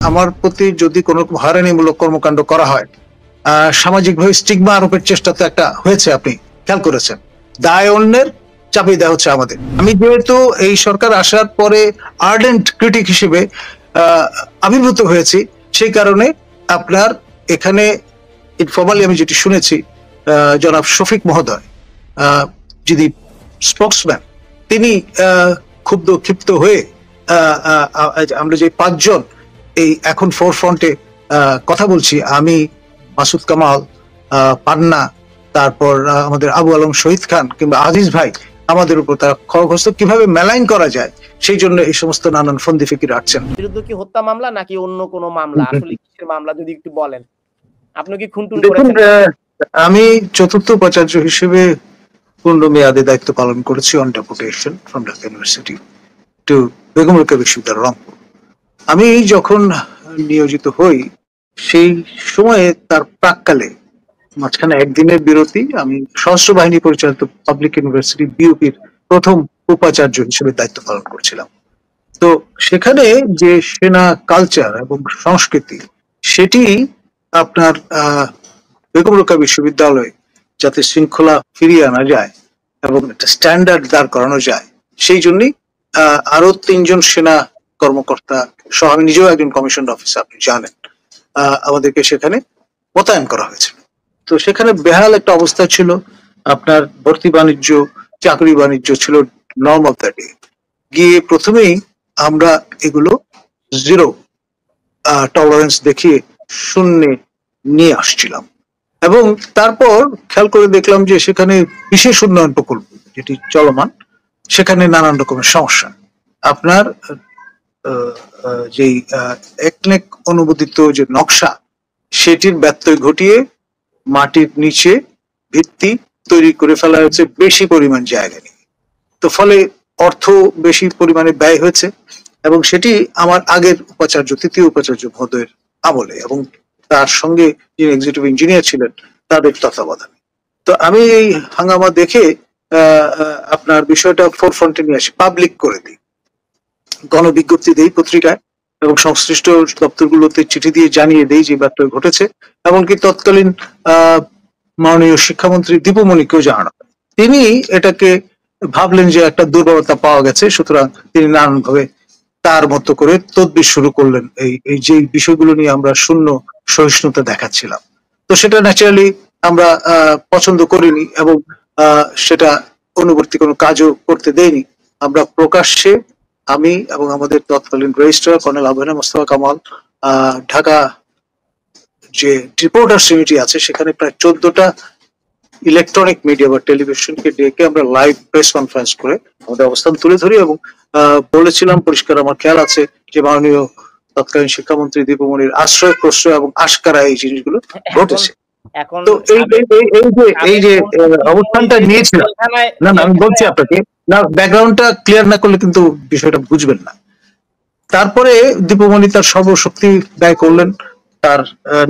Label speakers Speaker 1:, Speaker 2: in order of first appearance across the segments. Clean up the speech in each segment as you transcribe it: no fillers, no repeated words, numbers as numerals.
Speaker 1: আমার প্রতি যদি কোনো রকম হয়রানিমূলক কর্মকাণ্ড করা হয়, সামাজিকভাবে স্টিগমা আরোপের চেষ্টা তো একটা হয়েছে, আপনি খেয়াল করেছেন। দায় অন্যের, চাপিয়ে দেওয়া হচ্ছে আমাদের। আমি যেহেতু এই সরকার আসার পরে আর্ডেন্ট ক্রিটিক হিসেবে আবির্ভূত হয়েছি, সেই কারণে আপনার এখানে ইনফর্মালি আমি যেটি শুনেছি, জনাব শফিক মহোদয়, যিনি স্পোক্সম্যান, তিনি ক্ষিপ্ত হয়ে আমরা যে 5 জন এই এখন ফোরফ্রন্টে কথা বলছি, আমি, মাসুদ কামাল, পান্না, তারপর আমাদের আবু আলম শহীদ খান কিংবা আজিজ ভাই, আমাদের উপর তারা খড়গহস্ত কিভাবে মেলাইন করা যায় সেই জন্য এই সমস্ত নানান ফন্দি ফিকির আটছেন।
Speaker 2: বিরুদ্ধে কি হত্যা মামলা নাকি অন্য কোনো মামলা, আসলে কিসের মামলা যদি একটু বলেন? আপনি কি খুনটুন করেছেন?
Speaker 1: আমি চতুর্থ উপাচার্য হিসেবে পূর্ণ মেয়াদে দায়িত্ব পালন করেছি on deputation from Dhaka university to Begum Rokeya বিশ্ববিদ্যালয় রংপুর। আমি যখন নিয়োজিত হই সেই সময়ে তার প্রাককালে মাঝখানে একদিনের বিরতি, আমি সশস্ত্র বাহিনী পরিচালিত পাবলিক ইউনিভার্সিটি বিউপির প্রথম উপাচার্য হিসেবে দায়িত্ব পালন করছিলাম। তো সেখানে যে সেনা কালচার এবং সংস্কৃতি, সেটি আপনার বেগম রোকেয়া বিশ্ববিদ্যালয়ে যাতে শৃঙ্খলা ফিরিয়ে আনা যায় এবং একটা স্ট্যান্ডার্ড দাঁড় করানো যায়, সেই জন্যই আরো 3 জন সেনা কর্মকর্তা সহ, আমি নিজেও একজন কমিশন অফিসার, আপনি জানেন, আমাদেরকে সেখানে মোতায়েন করা হয়েছে। তো সেখানে বেহাল একটা অবস্থা ছিল, আপনার ভর্তি বাণিজ্য, চাকরি বাণিজ্য ছিল নর্মাল দ্যাটে গিয়ে প্রথমেই আমরা এগুলো জিরো টলারেন্স দেখিয়ে শূন্যে নিয়ে আসছিলাম, এবং তারপর খেয়াল করে দেখলাম যে সেখানে বিশেষ উন্নয়ন প্রকল্প যেটি চলমান, সেখানে নানান রকমের সমস্যা। আপনার যেই একনেক অনুমোদিত যে নকশা, সেটির ব্যত্যয় ঘটিয়ে মাটির নিচে ভিত্তি তৈরি করে ফেলা হয়েছে বেশি পরিমাণ জায়গা নিয়ে। তো ফলে অর্থ বেশি পরিমাণে ব্যয় হয়েছে, এবং সেটি আমার আগের উপাচার্য, তৃতীয় উপাচার্য মহোদয়ের আমলে, এবং তার সঙ্গে যিনি এক্সিকিউটিভ ইঞ্জিনিয়ার ছিলেন তাদের তত্ত্বাবধানে। তো আমি এই হাঙ্গামা দেখে আপনার বিষয়টা ফোরফ্রন্টে নিয়ে আসি, পাবলিক করে দিই, গণবিজ্ঞপ্তি দেই পত্রিকায়, এবং সংশ্লিষ্ট দপ্তরগুলোতে চিঠি দিয়ে জানিয়ে দেই যে ব্যত্যয় ঘটেছে। এমনকি তৎকালীন মাননীয় শিক্ষামন্ত্রী দীপুমণিকেও জানানো। তিনি এটাকে ভাবলেন যে একটা দুর্বলতা পাওয়া গেছে, সুতরাং তিনি নানানভাবে তার মতো করে তদবির শুরু করলেন এই যে বিষয়গুলো নিয়ে আমরা শূন্য সহিষ্ণুতা দেখাচ্ছিলাম। তো সেটা ন্যাচারালি আমরা পছন্দ করিনি, এবং সেটা অনুবর্তী কোনো কাজও করতে দেয়নি। আমরা প্রকাশ্যে, আমি এবং আমাদের তৎকালীন রেজিস্ট্রার কর্নেল আবু মোস্তফা কামাল, ঢাকা যে রিপোর্টার্স ইউনিটি আছে, সেখানে প্রায় 14টা ইলেকট্রনিক মিডিয়া বা টেলিভিশনকে ডেকে আমরা লাইভ প্রেস কনফারেন্স করে আমাদের অবস্থান তুলে ধরি, এবং বলেছিলাম পরিষ্কার, আমার খেয়াল আছে যে মাননীয় তৎকালীন শিক্ষামন্ত্রী দীপুমণির আশ্রয় প্রশ্রয় এবং আশকারা এই জিনিসগুলো ঘটেছে। তো এই যে অবস্থানটা নিয়েছিলাম, না আমি বলছি আপনাকে, না ব্যাকগ্রাউন্ডটা ক্লিয়ার না করলে কিন্তু বিষয়টা বুঝবেন না। তারপরে দীপুমণি তার সর্বশক্তি ব্যয় করলেন, তার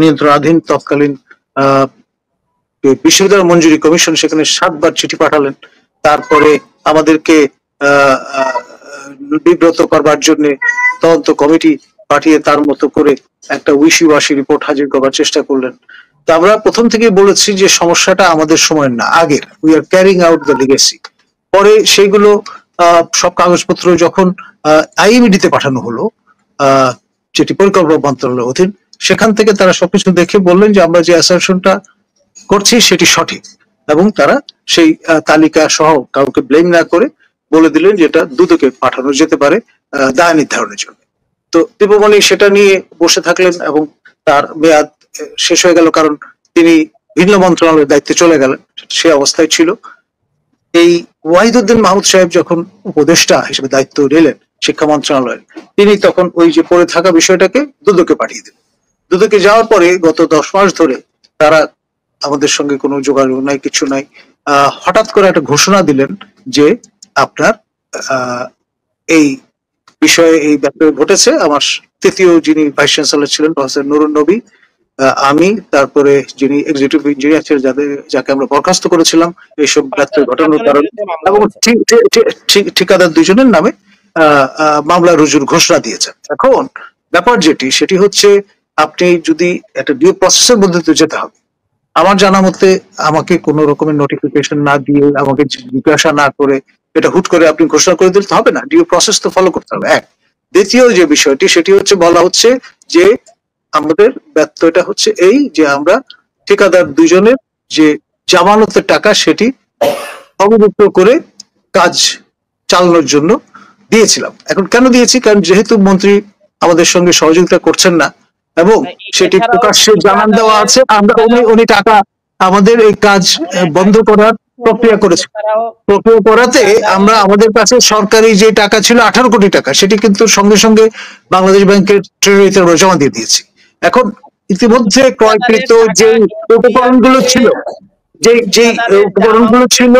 Speaker 1: নিয়ন্ত্রণাধীন তৎকালীন বিশ্ববিদ্যালয় মঞ্জুরি কমিশন, সেখানে 7 বার চিঠি পাঠালেন। তারপরে আমাদেরকে বিব্রত করবার জন্য তদন্ত কমিটি পাঠিয়ে তার মতো করে একটা উইশি ওয়াশি রিপোর্ট হাজির করবার চেষ্টা করলেন। তো আমরা প্রথম থেকেই বলেছি যে সমস্যাটা আমাদের সময়ের না, আগের। We are carrying out the legacy. পরে সেইগুলো সব কাগজপত্র যখন আইএমইডিতে পাঠানো হলো, যেটি পরিকল্পনা মন্ত্রণালয়ের অধীন, সেখান থেকে তারা সবকিছু দেখে বললেন যে আমরা যে অ্যাসারশনটা করছি সেটি সঠিক, এবং তারা সেই তালিকা সহ কাউকে ব্লেম না করে বলে দিলেন যে এটা দুদকে পাঠানো যেতে পারে দায় নির্ধারণের জন্য। তো দীপুমণি সেটা নিয়ে বসে থাকলেন, এবং তার মেয়াদ শেষ হয়ে গেল, কারণ তিনি ভিন্ন মন্ত্রণালয়ের দায়িত্বে চলে গেলেন, সে অবস্থায় ছিল। এই ওয়াহিদুদ্দিন মাহমুদ সাহেব যখন উপদেষ্টা হিসেবে দায়িত্ব নিলেন শিক্ষা মন্ত্রণালয়ের, তিনি তখন ওই যে পড়ে থাকা বিষয়টাকে দুদকে পাঠিয়ে দিলেন। দুদকে যাওয়ার পরে গত 10 মাস ধরে তারা আমাদের সঙ্গে কোনো যোগাযোগ নাই, কিছু নাই। হঠাৎ করে একটা ঘোষণা দিলেন যে আপনার এই বিষয়ে এই ব্যাপারে ঘটেছে। আমার তৃতীয় যিনি ভাইস চ্যান্সেলর ছিলেন প্রফেসর নুরুন নবী, আমি, তারপরে যিনি এক্সিকিউটিভ ইঞ্জিনিয়ার ছিলেন যাকে আমরা বরখাস্ত করেছিলাম এইসব ব্যত্যয় ঘটানোর কারণে, এবং ঠিকাদার 2 জনের নামে মামলা রুজুর ঘোষণা দিয়েছেন। এখন ব্যাপার যেটি সেটি হচ্ছে আপনি যদি একটা ডিউ প্রসেসের মধ্যে দিয়ে যেতে হবে। আমার জানা মতে আমাকে কোনো রকমের নোটিফিকেশন না দিয়ে, আমাকে জিজ্ঞাসা না করে এটা হুট করে আপনি ঘোষণা করে দিতে হবে না, ডিউ প্রসেস তো ফলো করতে হবে। এক, দ্বিতীয় যে বিষয়টি সেটি হচ্ছে বলা হচ্ছে যে আমাদের ব্যত্যয়টা হচ্ছে এই যে আমরা ঠিকাদার দুজনের যে জামানতের টাকা সেটি অবমুক্ত করে কাজ চালানোর জন্য দিয়েছিলাম। এখন কেন দিয়েছি? কারণ যেহেতু মন্ত্রী আমাদের সঙ্গে সহযোগিতা করছেন না এবং সেটি প্রকাশ্যে জানান দেওয়া আছে, আমরা উনি টাকা আমাদের এই কাজ বন্ধ করার প্রক্রিয়া করেছি। প্রক্রিয়া করাতে আমরা আমাদের কাছে সরকারি যে টাকা ছিল 18 কোটি টাকা, সেটি কিন্তু সঙ্গে সঙ্গে বাংলাদেশ ব্যাংকের ট্রেজারিতে আমরা জমা দিয়ে দিয়েছি। এখন ইতিমধ্যে ক্রয়কৃত যে উপকরণগুলো ছিল, যে উপকরণগুলো ছিল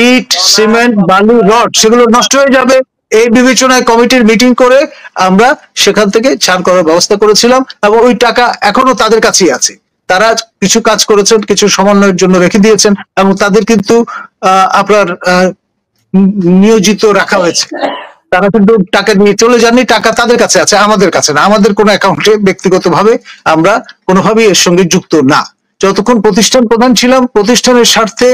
Speaker 1: ইট, সিমেন্ট, বালু, রড, সেগুলো নষ্ট হয়ে যাবে এই বিবেচনায় কমিটির মিটিং করে আমরা সেখান থেকে ছাড় করার ব্যবস্থা করেছিলাম এবং ওই টাকা এখনো তাদের কাছেই আছে। তারা কিছু কাজ করেছেন, কিছু সমন্বয়ের জন্য রেখে দিয়েছেন এবং তাদের কিন্তু আপনার নিয়োজিত রাখা হয়েছে। তারা কিন্তু টাকা নিয়ে চলে যাননি, টাকা তাদের কাছে আছে, আমাদের কাছে না। আমাদের কোনো অ্যাকাউন্টে ব্যক্তিগতভাবে আমরা কোনোভাবেই এর সঙ্গে যুক্ত না। যতক্ষণ প্রতিষ্ঠান প্রধান ছিলাম, প্রতিষ্ঠানের স্বার্থে,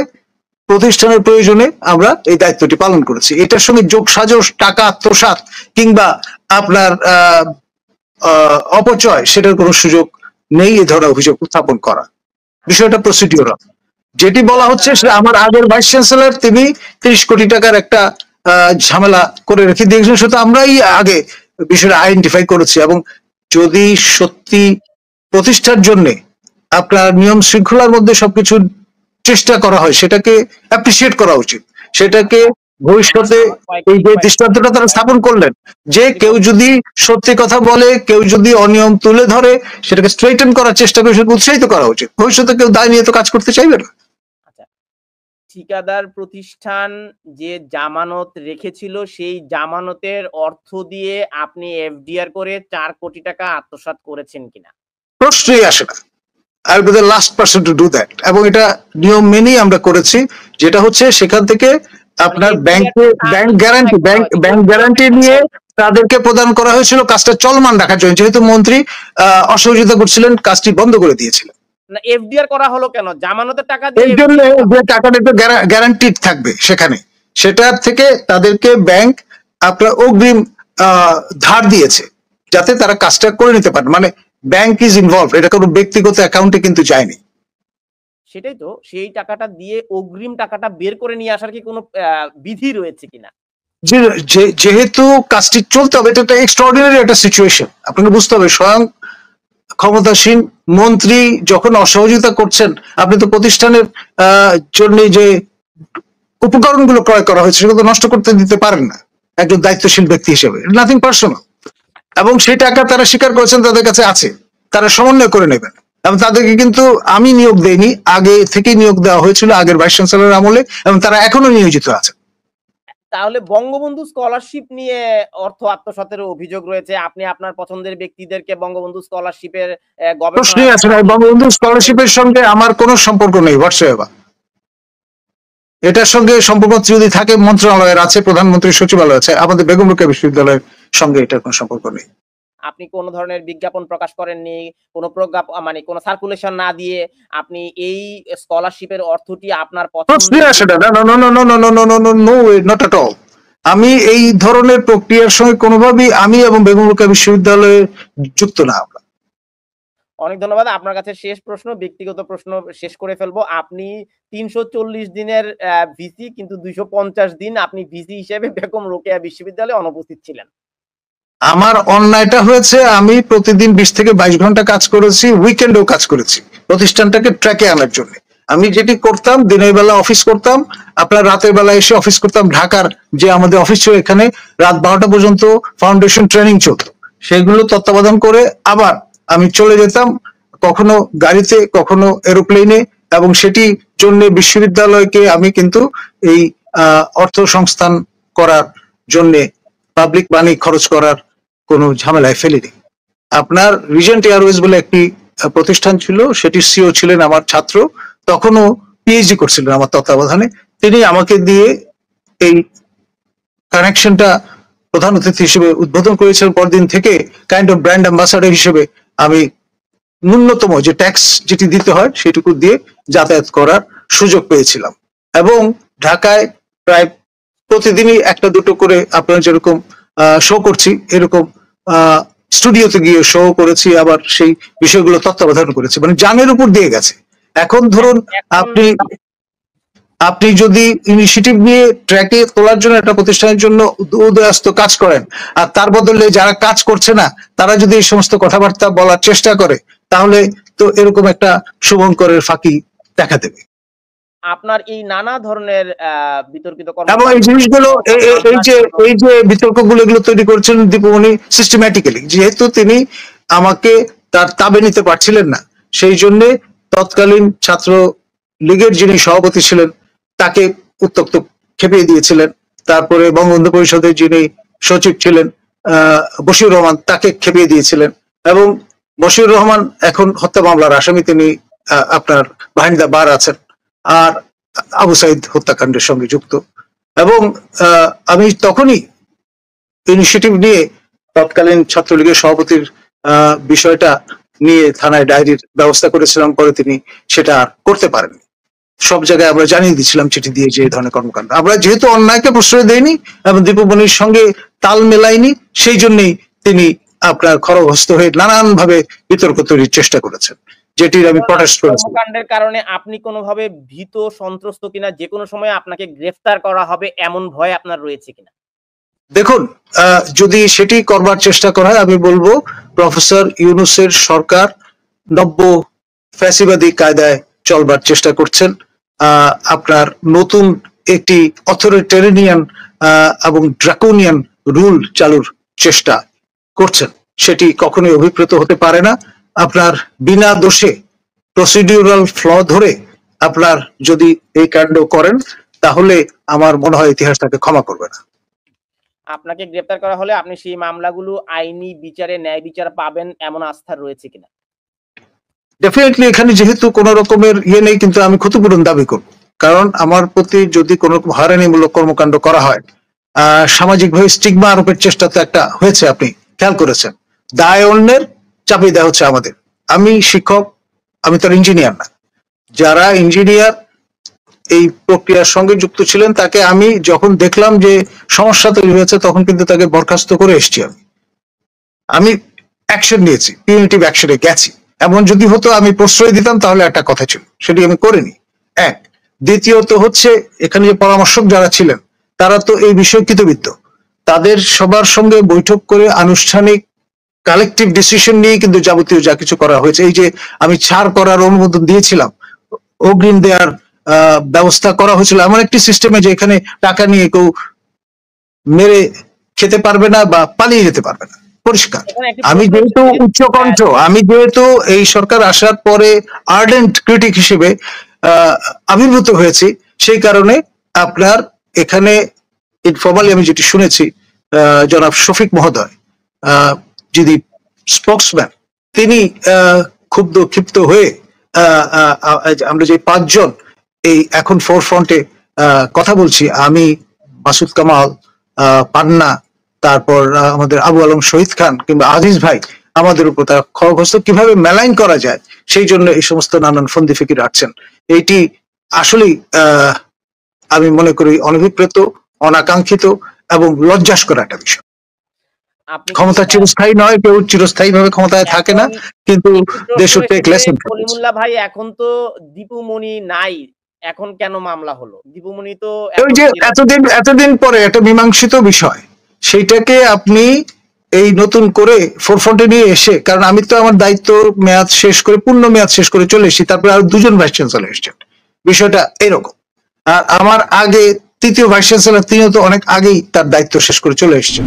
Speaker 1: প্রতিষ্ঠানের প্রয়োজনে আমরা এই দায়িত্বটি পালন করেছি। এটার সঙ্গে যোগ সাজস, টাকা আত্মসাৎ কিংবা আপনার অপচয়, সেটার কোনো সুযোগ নেই এ ধরনের অভিযোগ উত্থাপন করা। বিষয়টা প্রসিডিওরাল। যেটি বলা হচ্ছে সেটা আমার আগের ভাইস চ্যান্সেলর তিনি 30 কোটি টাকার একটা ঝামেলা করে রেখে দিয়েছেন, সেটা আমরাই আগে বিষয়টা আইডেন্টিফাই করেছি। এবং যদি সত্যি প্রতিষ্ঠার জন্য আপনার নিয়ম শৃঙ্খলার মধ্যে সবকিছু চেষ্টা করা হয়, সেটাকে অ্যাপ্রিসিয়েট করা উচিত। সেটাকে ভবিষ্যতে এই যে দৃষ্টান্তটা তারা স্থাপন করলেন যে কেউ যদি সত্যি কথা বলে, কেউ যদি অনিয়ম তুলে ধরে, সেটাকে স্ট্রেইটেন করার চেষ্টা করে সেটাকে উৎসাহিত করা উচিত। ভবিষ্যতে কেউ দায় নিয়ে তো কাজ করতে চাইবে না।
Speaker 2: ঠিকাদার প্রতিষ্ঠান যে জামানত রেখেছিল সেই জামানতের অর্থ দিয়ে আপনি এফডিআর করে 4 কোটি টাকা আত্মসাৎ করেছেন কিনা?
Speaker 1: প্রশ্নই আসে না। I will be the last person to do that. এবং এটা নিয়ম মেনেই আমরা করেছি, যেটা হচ্ছে সেখান থেকে আপনার ব্যাংক গ্যারান্টি নিয়ে তাদেরকে প্রদান করা হয়েছিল কাজটা চলমান রাখার জন্য, যেহেতু মন্ত্রী অসহযোগিতা করছিলেন, কাজটি বন্ধ করে দিয়েছিলেন।
Speaker 2: না, এফডিআর করা হলো কেন? জামানতের টাকা দিয়ে
Speaker 1: এই জন্য যে টাকাটা একটু গ্যারান্টিড থাকবে সেখানে, সেটা থেকে তাদেরকে ব্যাংক আপনার অগ্রিম ধার দিয়েছে যাতে তারা কাজটা করে নিতে পারে। মানে ব্যাংক ইজ ইনভলভ, এটা কোনো ব্যক্তিগত অ্যাকাউন্টে কিন্তু যায়নি।
Speaker 2: সেটাই তো, সেই টাকাটা দিয়ে অগ্রিম টাকাটা বের করে নিয়ে আসার কি কোনো বিধি রয়েছে কিনা?
Speaker 1: যেহেতু কাজটি চলতে হবে, এটা একটা এক্সট্রাঅর্ডিনারি একটা সিচুয়েশন, আপনাকে বুঝতে হবে। স্বয়ং ক্ষমতাসীন মন্ত্রী যখন অসহযোগিতা করছেন, আপনি তো প্রতিষ্ঠানের জন্য যে উপকরণগুলো ক্রয় করা হয়েছে সেগুলো নষ্ট করতে দিতে পারেন না একজন দায়িত্বশীল ব্যক্তি হিসেবে। Nothing personal. এবং সেই টাকা তারা স্বীকার করেছেন তাদের কাছে আছে, তারা সমন্বয় করে নেবেন। এবং তাদেরকে কিন্তু আমি নিয়োগ দেইনি, আগে থেকেই নিয়োগ দেওয়া হয়েছিল আগের ভাইস চ্যান্সেলর আমলে, এবং তারা এখনো নিয়োজিত আছে।
Speaker 2: তাহলে বঙ্গবন্ধু স্কলারশিপ নিয়ে অর্থ আত্মসাতের অভিযোগ রয়েছে। আপনি আপনার পছন্দের ব্যক্তিদেরকে বঙ্গবন্ধু স্কলারশিপের
Speaker 1: প্রশ্নই আছে না। বঙ্গবন্ধু স্কলারশিপের সঙ্গে আমার কোনো সম্পর্ক নেই হোয়াটসঅ্যাপ। এটার সঙ্গে সম্পর্ক যদি থাকে মন্ত্রণালয়ের আছে, প্রধানমন্ত্রী সচিবালয় আছে, আমাদের বেগম রোকেয়া বিশ্ববিদ্যালয়ের সঙ্গে এটার কোনো সম্পর্ক নেই।
Speaker 2: আপনি কোন ধরনের বিজ্ঞাপন প্রকাশ করেননি, কোনো মানে কোনো সার্কুলেশন না দিয়ে আপনি এই স্কলারশিপের অর্থটি আপনার
Speaker 1: আমি এই ধরনের প্রক্রিয়ার সঙ্গে কোনোভাবেই আমি এবং বেগম রোকেয়া বিশ্ববিদ্যালয়ে যুক্ত না। আমরা
Speaker 2: অনেক ধন্যবাদ। আপনার কাছে শেষ প্রশ্ন, ব্যক্তিগত প্রশ্ন শেষ করে ফেলবো। আপনি 340 দিনের ভিসি, কিন্তু 250 দিন আপনি ভিসি হিসেবে বেগম রোকেয়া বিশ্ববিদ্যালয়ে অনুপস্থিত ছিলেন।
Speaker 1: আমার অন্যায়টা হয়েছে, আমি প্রতিদিন 20 থেকে 22 ঘন্টা কাজ করেছি, উইকেন্ডেও কাজ করেছি প্রতিষ্ঠানটাকে ট্র্যাকে আনার জন্য। আমি যেটি করতাম, দিনের বেলা অফিস করতাম, আপনার রাতের বেলা এসে অফিস করতাম। ঢাকার যে আমাদের অফিস ছিল, এখানে রাত 12টা পর্যন্ত ফাউন্ডেশন ট্রেনিং চলত, সেগুলো তত্ত্বাবধান করে আবার আমি চলে যেতাম, কখনো গাড়িতে, কখনো এরোপ্লেনে। এবং সেটি জন্য বিশ্ববিদ্যালয়কে আমি কিন্তু এই অর্থ সংস্থান করার জন্য পাবলিক মানি খরচ করার কোনো ঝামেলায় ফেলিনি। আপনার রিজেন্ট এয়ারওয়েজ বলে একটি প্রতিষ্ঠান ছিল, সেটি সিও ছিলেন আমার ছাত্র, তখনও পিএইচডি করছিলেন আমার তত্ত্বাবধানে। তিনি আমাকে দিয়ে এই কানেকশনটা প্রধান অতিথি হিসেবে উদ্বোধন করেছিলেন, পরদিন থেকে কাইন্ড অফ ব্র্যান্ড অ্যাম্বাসাডর হিসেবে আমি ন্যূনতম যে ট্যাক্স যেটি দিতে হয় সেটুকু দিয়ে যাতায়াত করার সুযোগ পেয়েছিলাম। এবং ঢাকায় প্রায় প্রতিদিনই একটা দুটো করে আপনারা যেরকম শো করছি এরকম স্টুডিওতে গিয়ে শো করেছি, আবার সেই বিষয়গুলো তত্ত্বাবধান করেছি, মানে জানের উপর দিয়ে গেছে। এখন ধরুন আপনি যদি ইনিশিয়েটিভ নিয়ে ট্র্যাকে তোলার জন্য একটা প্রতিষ্ঠানের জন্য উদয়াস্ত কাজ করেন, আর তার বদলে যারা কাজ করছে না তারা যদি এই সমস্ত কথাবার্তা বলার চেষ্টা করে, তাহলে তো এরকম একটা শুভঙ্করের ফাঁকি দেখা দেবে।
Speaker 2: আপনার এই নানা ধরনের বিতর্কিত
Speaker 1: এবং এই জিনিসগুলো এই যে বিতর্কগুলো এগুলো তৈরি করেছেন দীপুমণি সিস্টেম্যাটিক্যালি, যেহেতু তিনি আমাকে তার তাবে নিতে পারছিলেন না, সেই জন্য তৎকালীন ছাত্র লীগের যিনি সভাপতি ছিলেন তাকে উত্তক্ত খেপিয়ে দিয়েছিলেন। তারপরে বঙ্গবন্ধু পরিষদের যিনি সচিব ছিলেন বশির রহমান, তাকে খেপিয়ে দিয়েছিলেন। এবং বশির রহমান এখন হত্যা মামলার আসামি, তিনি আপনার বাহিনী দা বার আছেন, আর আবু সাইদ হত্যাকাণ্ডের সঙ্গে যুক্ত। এবং আমি তখনই ইনিশিয়েটিভ নিয়ে তৎকালীন ছাত্রলীগের সভাপতির বিষয়টা নিয়ে থানায় ডায়েরির ব্যবস্থা করেছিলাম, পরে তিনি সেটা আর করতে পারেননি। সব জায়গায় আমরা জানিয়ে দিচ্ছিলাম চিঠি দিয়ে যে এই ধরনের কর্মকাণ্ড। আমরা যেহেতু অন্যায়কে প্রশ্রয় দেয়নি এবং দীপুমণির সঙ্গে তাল মেলাইনি, সেই জন্যই তিনি আপনার খড়গহস্ত হয়ে নানান ভাবে বিতর্ক তৈরির চেষ্টা করেছেন, যেটির আমি প্রটেস্ট করেছি।
Speaker 2: কর্মকাণ্ডের কারণে আপনি কোনোভাবে ভীত সন্ত্রস্ত কিনা, যে কোনো সময় আপনাকে গ্রেফতার করা হবে এমন ভয় আপনার রয়েছে কিনা?
Speaker 1: দেখুন, যদি সেটি করবার চেষ্টা করা হয়, আমি বলবো প্রফেসর ইউনূসের সরকার নব্য ফ্যাসিবাদী কায়দায় চলবার চেষ্টা করছেন। আপনার নতুন একটি অথরিটেরিয়ান এবং ড্রাকোনিয়ান রুল চালুর চেষ্টা করছেন, সেটি কখনোই অভিপ্রেত হতে পারে না। আপনার বিনা দোষে প্রসিডিউরাল ফ্ল ধরে আপনার যদি এই কাণ্ড করেন, তাহলে আমার মনে হয় ইতিহাস তাকে ক্ষমা করবে না।
Speaker 2: আপনাকে গ্রেফতার করা হলে আপনি সেই মামলাগুলো আইনি বিচারে ন্যায় বিচার পাবেন এমন আস্থা রয়েছে কিনা?
Speaker 1: ডেফিনেটলি এখানে যেহেতু কোন রকমের ইয়ে নেই, কিন্তু আমি ক্ষতিপূরণ দাবি করব, কারণ আমার প্রতি যদি কোন রকম হয়রানিমূলক কর্মকাণ্ড করা হয়, সামাজিকভাবে স্টিগমা আরোপের চেষ্টা তো একটা হয়েছে, আপনি খেয়াল করেছেন। দায় অন্যের চাপিয়ে দেওয়া হচ্ছে আমাদের। আমি শিক্ষক, আমি তো ইঞ্জিনিয়ার না। যারা ইঞ্জিনিয়ার এই প্রক্রিয়ার সঙ্গে যুক্ত ছিলেন, তাকে আমি যখন দেখলাম যে সমস্যা তৈরি হয়েছে, তখন কিন্তু তাকে বরখাস্ত করে এসেছি। আমি অ্যাকশন নিয়েছি, পিউনিটিভ অ্যাকশনে গেছি। এমন যদি হতো আমি প্রশ্রয় দিতাম তাহলে একটা কথা ছিল, সেটি আমি করিনি। এক, দ্বিতীয়ত হচ্ছে এখানে যে পরামর্শক যারা ছিলেন তারা তো এই বিষয়ে কৃতবিদ্য, তাদের সবার সঙ্গে বৈঠক করে আনুষ্ঠানিক কালেকটিভ ডিসিশন নিয়ে কিন্তু যাবতীয় যা কিছু করা হয়েছে। এই যে আমি ছাড় করার অনুমোদন দিয়েছিলাম, অগ্রিম দেওয়ার ব্যবস্থা করা হয়েছিল এমন একটি সিস্টেমে যে এখানে টাকা নিয়ে কেউ মেরে খেতে পারবে না বা পালিয়ে যেতে পারবে না, পরিষ্কার। আমি যেহেতু উচ্চকণ্ঠ, আমি যেহেতু এই সরকার আসার পরে আর্ডেন্ট ক্রিটিক হিসেবে আবির্ভূত হয়েছি, সেই কারণে আপনার এখানে ইনফর্মালি আমি যেটি শুনেছি, জনাব শফিক মহোদয় যিনি স্পোক্সম্যান, তিনি ক্ষিপ্ত হয়ে আমরা যে 5 জন এই এখন ফোরফ্রন্টে কথা বলছি, আমি, মাসুদ কামাল, পান্না, তারপর আমাদের আবু আলম শহীদ খান কিংবা আজিজ ভাই, আমাদের উপর তার খড়গহস্ত কিভাবে মেলাইন করা যায় সেই জন্য এই সমস্ত নানান ফন্দি ফিকির রাখছেন। এইটি আসলেই আমি মনে করি অনভিপ্রেত, অনাকাঙ্ক্ষিত এবং লজ্জাস্কর একটা বিষয়। ক্ষমতা চিরস্থায়ী নয়, কেউ চিরস্থায়ী ভাবে ক্ষমতায় থাকে না, কিন্তু they should take lesson.
Speaker 2: Kalimullah ভাই, এখন তো দীপুমণি নাই, এখন কেন মামলা হলো? দীপুমণি তো
Speaker 1: ওই যে এতদিন পরে একটা মীমাংসিত বিষয়, সেইটাকে আপনি এই নতুন করে ফোরফ্রন্টে নিয়ে এসে, কারণ আমি তো আমার দায়িত্ব মেয়াদ শেষ করে, পূর্ণ মেয়াদ শেষ করে চলে এসেছি, তারপরে আর 2 জন ভাইস চ্যান্সেলর এসেছেন, বিষয়টা এরকম। আর আমার আগে 3য় ভাইস চ্যান্সেলর, তিনিও তো অনেক আগেই তার দায়িত্ব শেষ করে চলে এসেছেন।